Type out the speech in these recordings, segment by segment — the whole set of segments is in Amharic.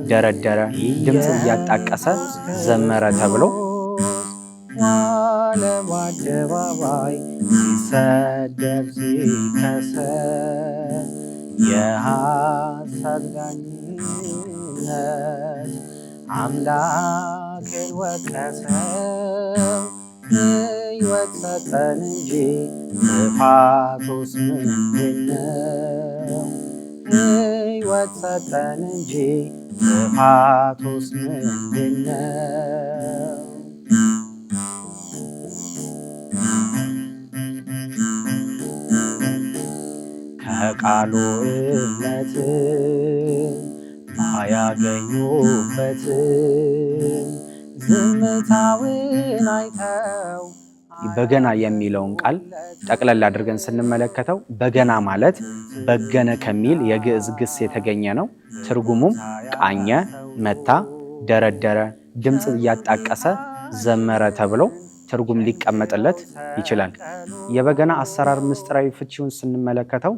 ደረደረ፣ ድምፅ እያጣቀሰ ዘመረ ተብሎ ዋለ በአደባባይ ሲሰደብ ሲከሰስ የሐሰት ዳኝነት አምላክን ወቀሰው። ሕይወት ሰጠን እንጂ ጥፋቱስ ምንድነው? ሕይወት ሰጠን እንጂ ጥፋቱስ ምንድነው? ከቃሉ እምነትን ባያገኙበትም ዝምታውን አይተው። በገና የሚለውን ቃል ጠቅለል አድርገን ስንመለከተው በገና ማለት በገነ ከሚል የግዕዝ ግስ የተገኘ ነው። ትርጉሙም ቃኘ፣ መታ፣ ደረደረ፣ ድምፅ እያጣቀሰ ዘመረ ተብሎ ትርጉም ሊቀመጥለት ይችላል። የበገና አሰራር ምስጢራዊ ፍቺውን ስንመለከተው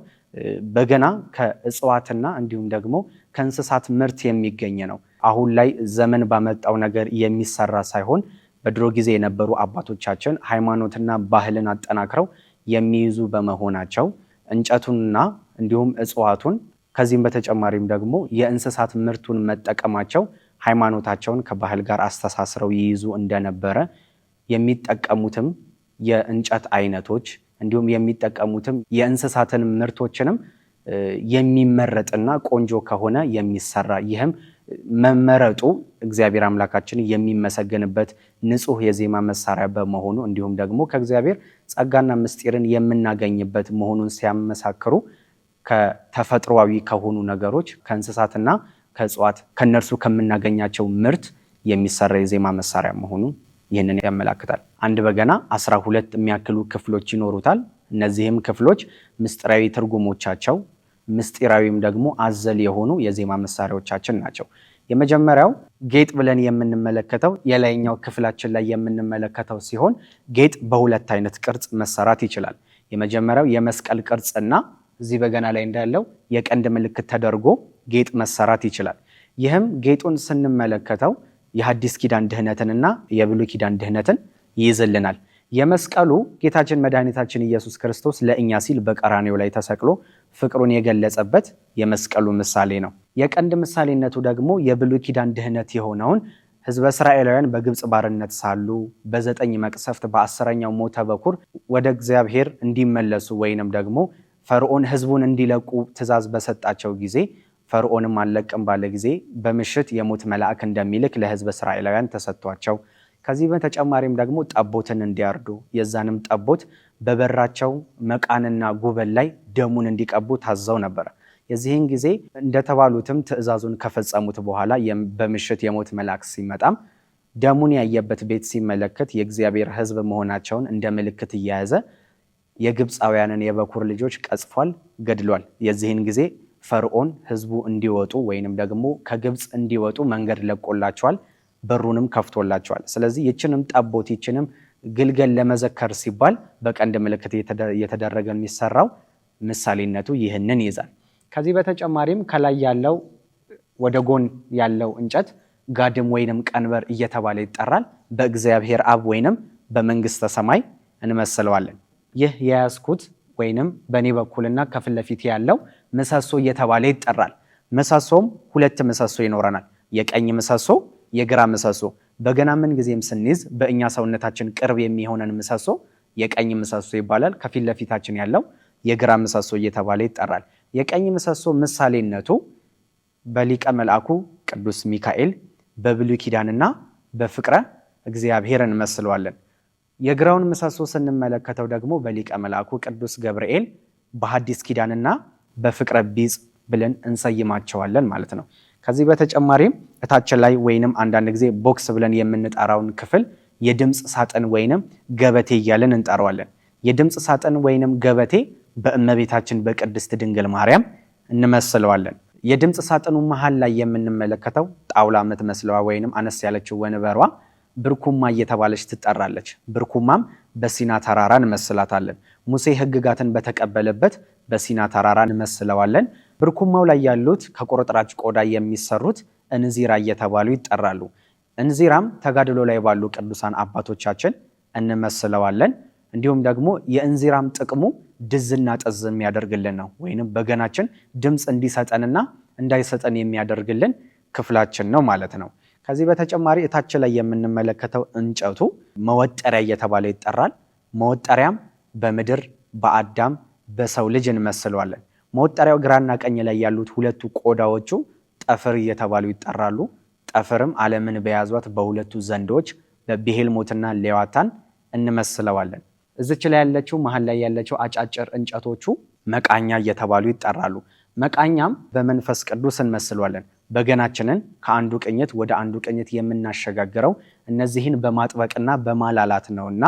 በገና ከእጽዋትና እንዲሁም ደግሞ ከእንስሳት ምርት የሚገኝ ነው። አሁን ላይ ዘመን ባመጣው ነገር የሚሰራ ሳይሆን በድሮ ጊዜ የነበሩ አባቶቻችን ሃይማኖትና ባህልን አጠናክረው የሚይዙ በመሆናቸው እንጨቱንና እንዲሁም እጽዋቱን ከዚህም በተጨማሪም ደግሞ የእንስሳት ምርቱን መጠቀማቸው ሃይማኖታቸውን ከባህል ጋር አስተሳስረው ይይዙ እንደነበረ የሚጠቀሙትም የእንጨት አይነቶች እንዲሁም የሚጠቀሙትም የእንስሳትን ምርቶችንም የሚመረጥና ቆንጆ ከሆነ የሚሰራ ይህም መመረጡ እግዚአብሔር አምላካችን የሚመሰገንበት ንጹህ የዜማ መሳሪያ በመሆኑ እንዲሁም ደግሞ ከእግዚአብሔር ጸጋና ምስጢርን የምናገኝበት መሆኑን ሲያመሳክሩ ከተፈጥሯዊ ከሆኑ ነገሮች ከእንስሳትና ከእጽዋት ከነርሱ ከምናገኛቸው ምርት የሚሰራ የዜማ መሳሪያ መሆኑን ይህንን ያመላክታል። አንድ በገና 12 የሚያክሉ ክፍሎች ይኖሩታል። እነዚህም ክፍሎች ምስጢራዊ ትርጉሞቻቸው ምስጢራዊም ደግሞ አዘል የሆኑ የዜማ መሳሪያዎቻችን ናቸው። የመጀመሪያው ጌጥ ብለን የምንመለከተው የላይኛው ክፍላችን ላይ የምንመለከተው ሲሆን ጌጥ በሁለት አይነት ቅርጽ መሰራት ይችላል። የመጀመሪያው የመስቀል ቅርጽና እዚህ በገና ላይ እንዳለው የቀንድ ምልክት ተደርጎ ጌጥ መሰራት ይችላል። ይህም ጌጡን ስንመለከተው የሐዲስ ኪዳን ድህነትንና የብሉይ ኪዳን ድህነትን ይይዝልናል። የመስቀሉ ጌታችን መድኃኒታችን ኢየሱስ ክርስቶስ ለእኛ ሲል በቀራንዮ ላይ ተሰቅሎ ፍቅሩን የገለጸበት የመስቀሉ ምሳሌ ነው። የቀንድ ምሳሌነቱ ደግሞ የብሉይ ኪዳን ድህነት የሆነውን ሕዝበ እስራኤላውያን በግብፅ ባርነት ሳሉ በ9 መቅሰፍት በ10ኛው ሞተ በኩር ወደ እግዚአብሔር እንዲመለሱ ወይንም ደግሞ ፈርዖን ሕዝቡን እንዲለቁ ትእዛዝ በሰጣቸው ጊዜ ፈርዖንም አልለቅም ባለ ጊዜ በምሽት የሞት መልአክ እንደሚልክ ለሕዝበ እስራኤላውያን ተሰጥቷቸው ከዚህ በተጨማሪም ደግሞ ጠቦትን እንዲያርዱ የዛንም ጠቦት በበራቸው መቃንና ጉበል ላይ ደሙን እንዲቀቡ ታዘው ነበር። የዚህን ጊዜ እንደተባሉትም ትእዛዙን ከፈጸሙት በኋላ በምሽት የሞት መልአክ ሲመጣም ደሙን ያየበት ቤት ሲመለከት የእግዚአብሔር ሕዝብ መሆናቸውን እንደ ምልክት እየያዘ የግብፃውያንን የበኩር ልጆች ቀጽፏል፣ ገድሏል። የዚህን ጊዜ ፈርዖን ሕዝቡ እንዲወጡ ወይንም ደግሞ ከግብፅ እንዲወጡ መንገድ ለቆላቸዋል፣ በሩንም ከፍቶላቸዋል። ስለዚህ ይችንም ጠቦት ይችንም ግልገል ለመዘከር ሲባል በቀንድ ምልክት እየተደረገ የሚሰራው ምሳሌነቱ ይህንን ይዛል። ከዚህ በተጨማሪም ከላይ ያለው ወደ ጎን ያለው እንጨት ጋድም ወይንም ቀንበር እየተባለ ይጠራል። በእግዚአብሔር አብ ወይንም በመንግስተ ሰማይ እንመስለዋለን። ይህ የያዝኩት ወይንም በእኔ በኩልና ከፊት ለፊት ያለው ምሰሶ እየተባለ ይጠራል። ምሰሶም 2 ምሰሶ ይኖረናል። የቀኝ ምሰሶ፣ የግራ ምሰሶ። በገና ምን ጊዜም ስንይዝ በእኛ ሰውነታችን ቅርብ የሚሆነን ምሰሶ የቀኝ ምሰሶ ይባላል። ከፊት ለፊታችን ያለው የግራ ምሰሶ እየተባለ ይጠራል። የቀኝ ምሰሶ ምሳሌነቱ በሊቀ መልአኩ ቅዱስ ሚካኤል በብሉይ ኪዳንና በፍቅረ እግዚአብሔር እንመስለዋለን። የግራውን ምሰሶ ስንመለከተው ደግሞ በሊቀ መልአኩ ቅዱስ ገብርኤል በሐዲስ ኪዳንና በፍቅረ ቢጽ ብለን እንሰይማቸዋለን ማለት ነው። ከዚህ በተጨማሪም እታችን ላይ ወይንም አንዳንድ ጊዜ ቦክስ ብለን የምንጠራውን ክፍል የድምፅ ሳጥን ወይንም ገበቴ እያለን እንጠራዋለን። የድምፅ ሳጥን ወይንም ገበቴ በእመቤታችን በቅድስት ድንግል ማርያም እንመስለዋለን። የድምፅ ሳጥኑ መሃል ላይ የምንመለከተው ጣውላ የምትመስለዋ ወይንም አነስ ያለችው ወንበሯ ብርኩማ እየተባለች ትጠራለች። ብርኩማም በሲና ተራራ እንመስላታለን። ሙሴ ሕግጋትን በተቀበለበት በሲና ተራራ እንመስለዋለን። ብርኩማው ላይ ያሉት ከቁርጥራጭ ቆዳ የሚሰሩት እንዚራ እየተባሉ ይጠራሉ። እንዚራም ተጋድሎ ላይ ባሉ ቅዱሳን አባቶቻችን እንመስለዋለን። እንዲሁም ደግሞ የእንዚራም ጥቅሙ ድዝና ጠዝ የሚያደርግልን ነው፣ ወይንም በገናችን ድምፅ እንዲሰጠንና እንዳይሰጠን የሚያደርግልን ክፍላችን ነው ማለት ነው። ከዚህ በተጨማሪ እታች ላይ የምንመለከተው እንጨቱ መወጠሪያ እየተባለ ይጠራል። መወጠሪያም በምድር በአዳም በሰው ልጅ እንመስለዋለን። መወጠሪያው ግራና ቀኝ ላይ ያሉት ሁለቱ ቆዳዎቹ ጠፍር እየተባሉ ይጠራሉ። ጠፍርም ዓለምን በያዟት በሁለቱ ዘንዶች በቤሄልሞትና ሌዋታን እንመስለዋለን። እዚች ላይ ያለችው መሃል ላይ ያለችው አጫጭር እንጨቶቹ መቃኛ እየተባሉ ይጠራሉ። መቃኛም በመንፈስ ቅዱስ እንመስለዋለን። በገናችንን ከአንዱ ቅኝት ወደ አንዱ ቅኝት የምናሸጋግረው እነዚህን በማጥበቅና በማላላት ነውና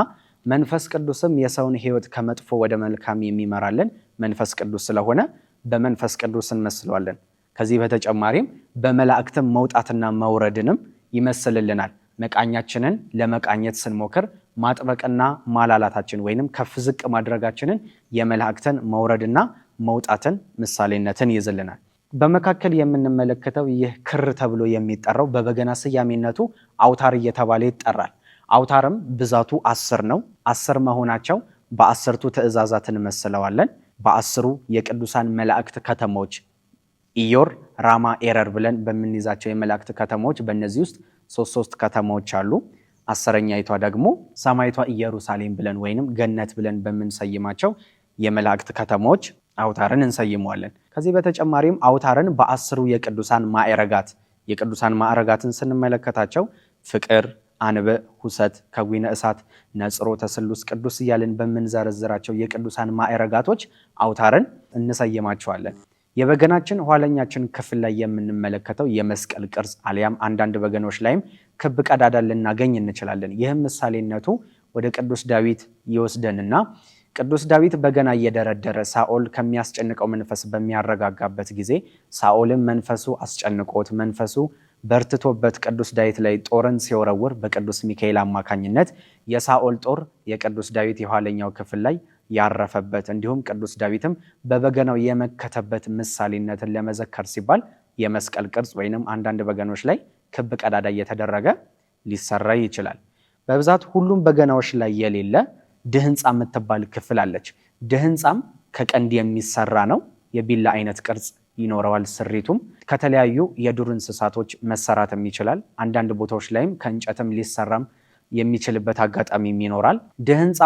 መንፈስ ቅዱስም የሰውን ሕይወት ከመጥፎ ወደ መልካም የሚመራልን መንፈስ ቅዱስ ስለሆነ በመንፈስ ቅዱስ እንመስለዋለን። ከዚህ በተጨማሪም በመላእክትም መውጣትና መውረድንም ይመስልልናል። መቃኛችንን ለመቃኘት ስንሞክር ማጥበቅና ማላላታችን ወይንም ከፍ ዝቅ ማድረጋችንን የመላእክትን መውረድና መውጣትን ምሳሌነትን ይዝልናል። በመካከል የምንመለከተው ይህ ክር ተብሎ የሚጠራው በበገና ስያሜነቱ አውታር እየተባለ ይጠራል። አውታርም ብዛቱ 10 ነው። 10 መሆናቸው በ10ቱ ትእዛዛት እንመስለዋለን። በ10ሩ የቅዱሳን መላእክት ከተሞች ኢዮር፣ ራማ፣ ኤረር ብለን በምንይዛቸው የመላእክት ከተሞች በእነዚህ ውስጥ 3 ከተሞች አሉ። 10ኛይቷ ደግሞ ሰማይቷ ኢየሩሳሌም ብለን ወይንም ገነት ብለን በምንሰይማቸው የመላእክት ከተሞች አውታርን እንሰይመዋለን። ከዚህ በተጨማሪም አውታርን በ10ሩ የቅዱሳን ማዕረጋትን ስንመለከታቸው ፍቅር፣ አንብዕ፣ ሁሰት፣ ከዊነ እሳት፣ ነጽሮ፣ ተስሉስ፣ ቅዱስ እያልን በምንዘረዝራቸው የቅዱሳን ማዕረጋቶች አውታርን እንሰይማቸዋለን። የበገናችን ኋለኛችን ክፍል ላይ የምንመለከተው የመስቀል ቅርጽ አሊያም አንዳንድ በገኖች ላይም ክብ ቀዳዳን ልናገኝ እንችላለን። ይህም ምሳሌነቱ ወደ ቅዱስ ዳዊት ይወስደንና ቅዱስ ዳዊት በገና እየደረደረ ሳኦል ከሚያስጨንቀው መንፈስ በሚያረጋጋበት ጊዜ ሳኦልም መንፈሱ አስጨንቆት መንፈሱ በርትቶበት ቅዱስ ዳዊት ላይ ጦርን ሲወረውር በቅዱስ ሚካኤል አማካኝነት የሳኦል ጦር የቅዱስ ዳዊት የኋለኛው ክፍል ላይ ያረፈበት እንዲሁም ቅዱስ ዳዊትም በበገናው የመከተበት ምሳሌነትን ለመዘከር ሲባል የመስቀል ቅርጽ ወይንም አንዳንድ በገኖች ላይ ክብ ቀዳዳ እየተደረገ ሊሰራ ይችላል። በብዛት ሁሉም በገናዎች ላይ የሌለ ድህንፃ የምትባል ክፍል አለች። ድህንፃም ከቀንድ የሚሰራ ነው። የቢላ አይነት ቅርጽ ይኖረዋል። ስሪቱም ከተለያዩ የዱር እንስሳቶች መሰራትም ይችላል። አንዳንድ ቦታዎች ላይም ከእንጨትም ሊሰራም የሚችልበት አጋጣሚም ይኖራል። ድህንፃ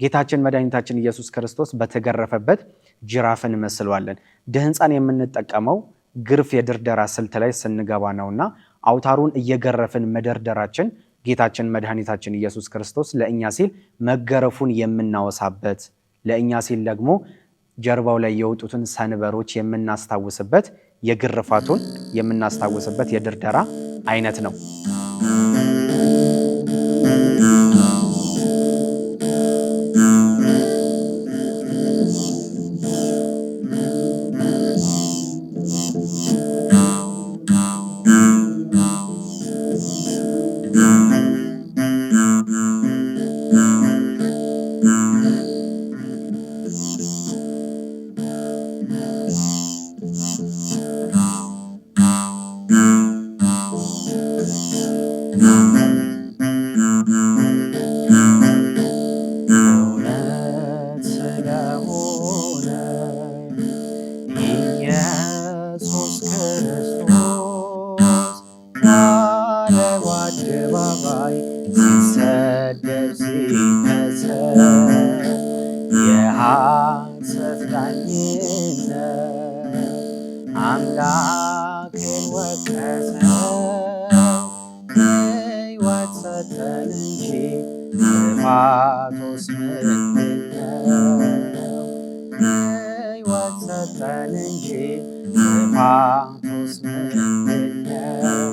ጌታችን መድኃኒታችን ኢየሱስ ክርስቶስ በተገረፈበት ጅራፍ እንመስለዋለን። ድህንፃን የምንጠቀመው ግርፍ የድርደራ ስልት ላይ ስንገባ ነውና አውታሩን እየገረፍን መደርደራችን ጌታችን መድኃኒታችን ኢየሱስ ክርስቶስ ለእኛ ሲል መገረፉን የምናወሳበት ለእኛ ሲል ደግሞ ጀርባው ላይ የወጡትን ሰንበሮች የምናስታውስበት የግርፋቱን የምናስታውስበት የድርደራ አይነት ነው። አምላክን ወቀሰው ሕይወት ሰጠን እንጂ ጥፋቱስ ምንድነው? ሕይወት ሰጠን እንጂ ጥፋቱስ ምንድነው?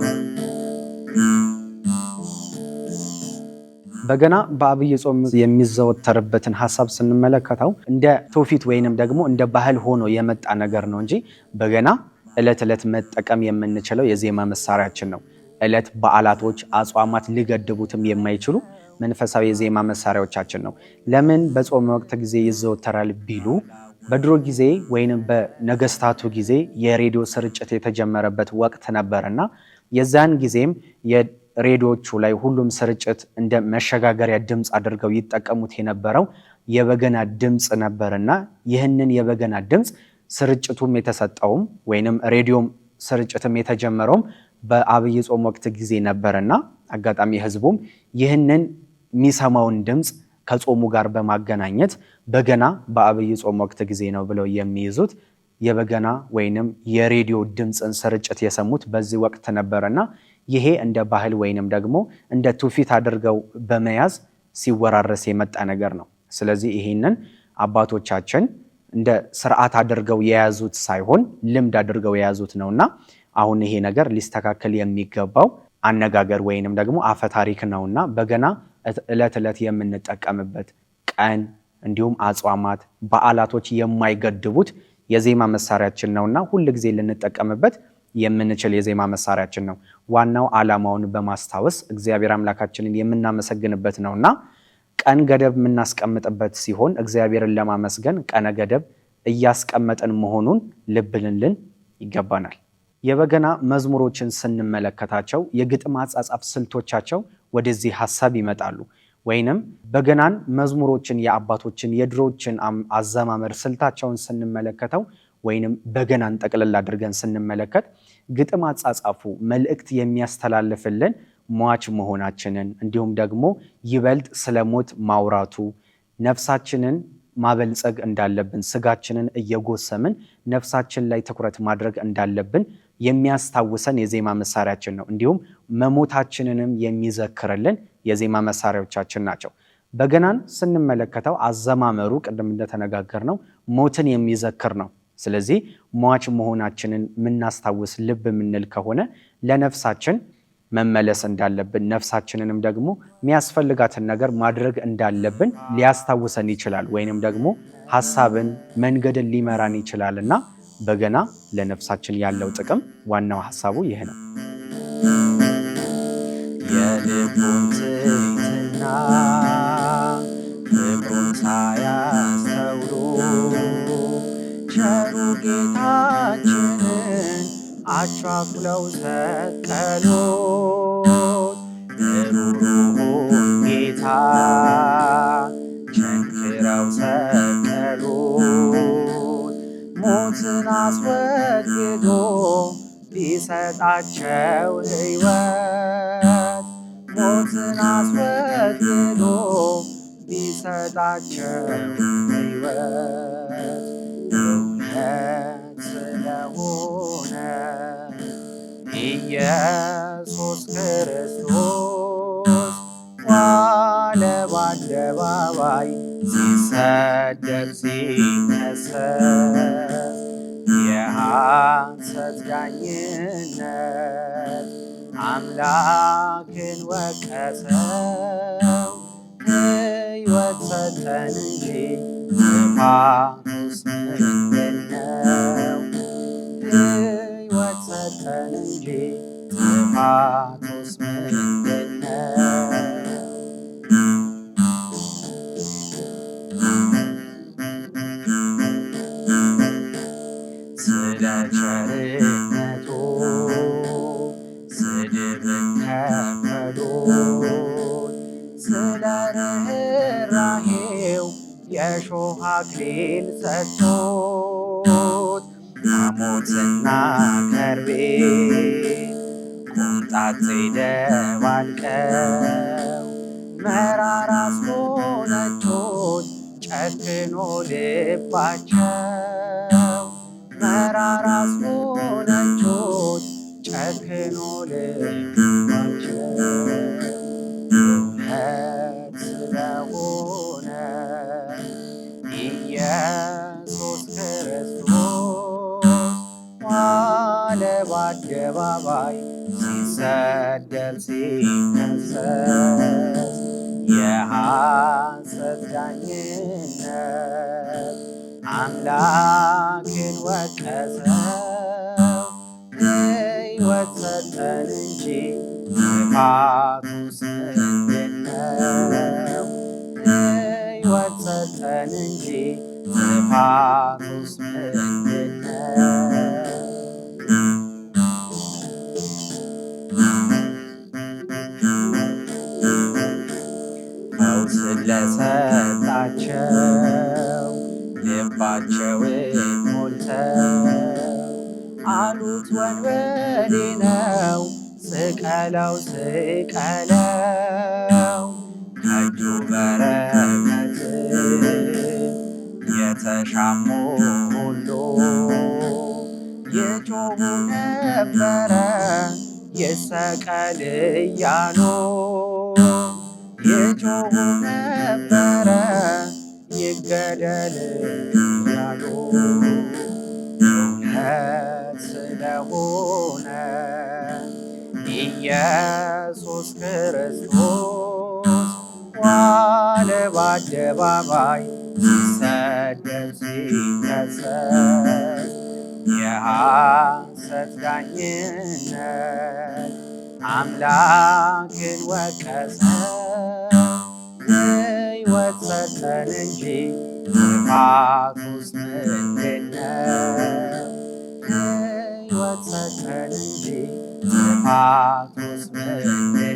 በገና በአብይ ጾም የሚዘወተርበትን ሐሳብ ስንመለከተው እንደ ትውፊት ወይንም ደግሞ እንደ ባህል ሆኖ የመጣ ነገር ነው እንጂ በገና ዕለት ዕለት መጠቀም የምንችለው የዜማ መሳሪያችን ነው። ዕለት በዓላቶች፣ አጽዋማት ሊገድቡትም የማይችሉ መንፈሳዊ የዜማ መሳሪያዎቻችን ነው። ለምን በጾም ወቅት ጊዜ ይዘወተራል ቢሉ በድሮ ጊዜ ወይንም በነገስታቱ ጊዜ የሬዲዮ ስርጭት የተጀመረበት ወቅት ነበርና የዛን ጊዜም የሬዲዮቹ ላይ ሁሉም ስርጭት እንደ መሸጋገሪያ ድምፅ አድርገው ይጠቀሙት የነበረው የበገና ድምፅ ነበርና ይህንን የበገና ድምፅ ስርጭቱም የተሰጠውም ወይንም ሬዲዮም ስርጭትም የተጀመረውም በአብይ ጾም ወቅት ጊዜ ነበርና አጋጣሚ ህዝቡም ይህንን የሚሰማውን ድምፅ ከጾሙ ጋር በማገናኘት በገና በአብይ ጾም ወቅት ጊዜ ነው ብለው የሚይዙት የበገና ወይንም የሬዲዮ ድምፅን ስርጭት የሰሙት በዚህ ወቅት ነበርና ይሄ እንደ ባህል ወይንም ደግሞ እንደ ትውፊት አድርገው በመያዝ ሲወራረስ የመጣ ነገር ነው። ስለዚህ ይሄንን አባቶቻችን እንደ ስርዓት አድርገው የያዙት ሳይሆን ልምድ አድርገው የያዙት ነውና አሁን ይሄ ነገር ሊስተካከል የሚገባው አነጋገር ወይንም ደግሞ አፈ ታሪክ ነውና በገና ዕለት ዕለት የምንጠቀምበት ቀን እንዲሁም አጽዋማት በዓላቶች የማይገድቡት የዜማ መሳሪያችን ነውና ሁሉ ጊዜ ልንጠቀምበት የምንችል የዜማ መሳሪያችን ነው። ዋናው ዓላማውን በማስታወስ እግዚአብሔር አምላካችንን የምናመሰግንበት ነውና ቀን ገደብ የምናስቀምጥበት ሲሆን እግዚአብሔርን ለማመስገን ቀነ ገደብ እያስቀመጠን መሆኑን ልብ ልንል ይገባናል። የበገና መዝሙሮችን ስንመለከታቸው የግጥም አጻጻፍ ስልቶቻቸው ወደዚህ ሐሳብ ይመጣሉ። ወይንም በገናን መዝሙሮችን የአባቶችን የድሮችን አዘማመር ስልታቸውን ስንመለከተው ወይንም በገናን ጠቅልል አድርገን ስንመለከት ግጥም አጻጻፉ መልእክት የሚያስተላልፍልን ሟች መሆናችንን እንዲሁም ደግሞ ይበልጥ ስለሞት ማውራቱ ነፍሳችንን ማበልጸግ እንዳለብን ስጋችንን እየጎሰምን ነፍሳችን ላይ ትኩረት ማድረግ እንዳለብን የሚያስታውሰን የዜማ መሳሪያችን ነው። እንዲሁም መሞታችንንም የሚዘክርልን የዜማ መሳሪያዎቻችን ናቸው። በገናን ስንመለከተው አዘማመሩ ቅድም እንደተነጋገርነው ሞትን የሚዘክር ነው። ስለዚህ ሟች መሆናችንን የምናስታውስ ልብ የምንል ከሆነ ለነፍሳችን መመለስ እንዳለብን ነፍሳችንንም ደግሞ የሚያስፈልጋትን ነገር ማድረግ እንዳለብን ሊያስታውሰን ይችላል። ወይንም ደግሞ ሐሳብን መንገድን ሊመራን ይችላልና በገና ለነፍሳችን ያለው ጥቅም ዋናው ሐሳቡ ይሄ ነው። የልቡን ትሕትና ፍቅሩን ሳያስተውሉ ቸሩ ጌታችንን አቻኩለው ሰቀሉት። ሩሩውን ጌታ ቸንክረው ሰቀሉት። ሞትን አስወግዶ ቢሰጣቸው ሕይወት ሞትን አስወግዶ ቢሰጣቸው ሕይወት እውነት ስለሆነ ኢየሱስ ክርስቶስ ዋለ በአደባባይ ሲሰደብ ሲከሰስ የሐሰት ዳኝነት አምላክን ወቀሰው። ሕይወት ሰጠን እንጂ ጥፋቱስ ምንድነው? ሕይወት ሰጠን እንጂ ጥፋቱስ ምንድነው? ስለ ቸርነቱ ስድብን ከፈሉት፣ ስለ ርኅራኄው የእሾህ አክሊል ሰጡት። ሐሞትና ከርቤ ቁምጣጤ ደባልቀው መራራ አስጎነጩት ጨክኖ ልባቸው መራራ አስጎነጩት ጨክኖ ልባቸው እውነት ስለሆነ ኢየሱስ ክርስቶስ ዋለ በአደባባይ ሲሰደብ ሲከሰስ የሐሰት ዳኝነት አምላክን ወቀሰው። ሕይወት ሰጠን እንጂ ጥፋቱስ ምንድነው? ሕይወት ሰጠን እንጂ ጥፋቱስ ምንድነው? ፈውስን ለሰጣቸው ልባቸውን ሞልተው አሉት ወንበዴ ነው ስቀለው ስቀለው። ከእጁ በረከት የተሻሙ ሁሉ ይጮኹ ነበረ ይሰቀል እያሉ ይጮኹ ነበረ ይገደል እያሉ። እውነት ስለሆነ ኢየሱስ ክርስቶስ ዋለ በአደባባይ ሲሰደብ ሲከሰስ። የሐሰት ዳኝነት አምላክን ወቀሰ። ሕይወት ሰጠን እንጂ ጥፋቱስ ምንድነው? ሕይወት ሰጠን እንጂ ጥፋቱስ ምንድነው?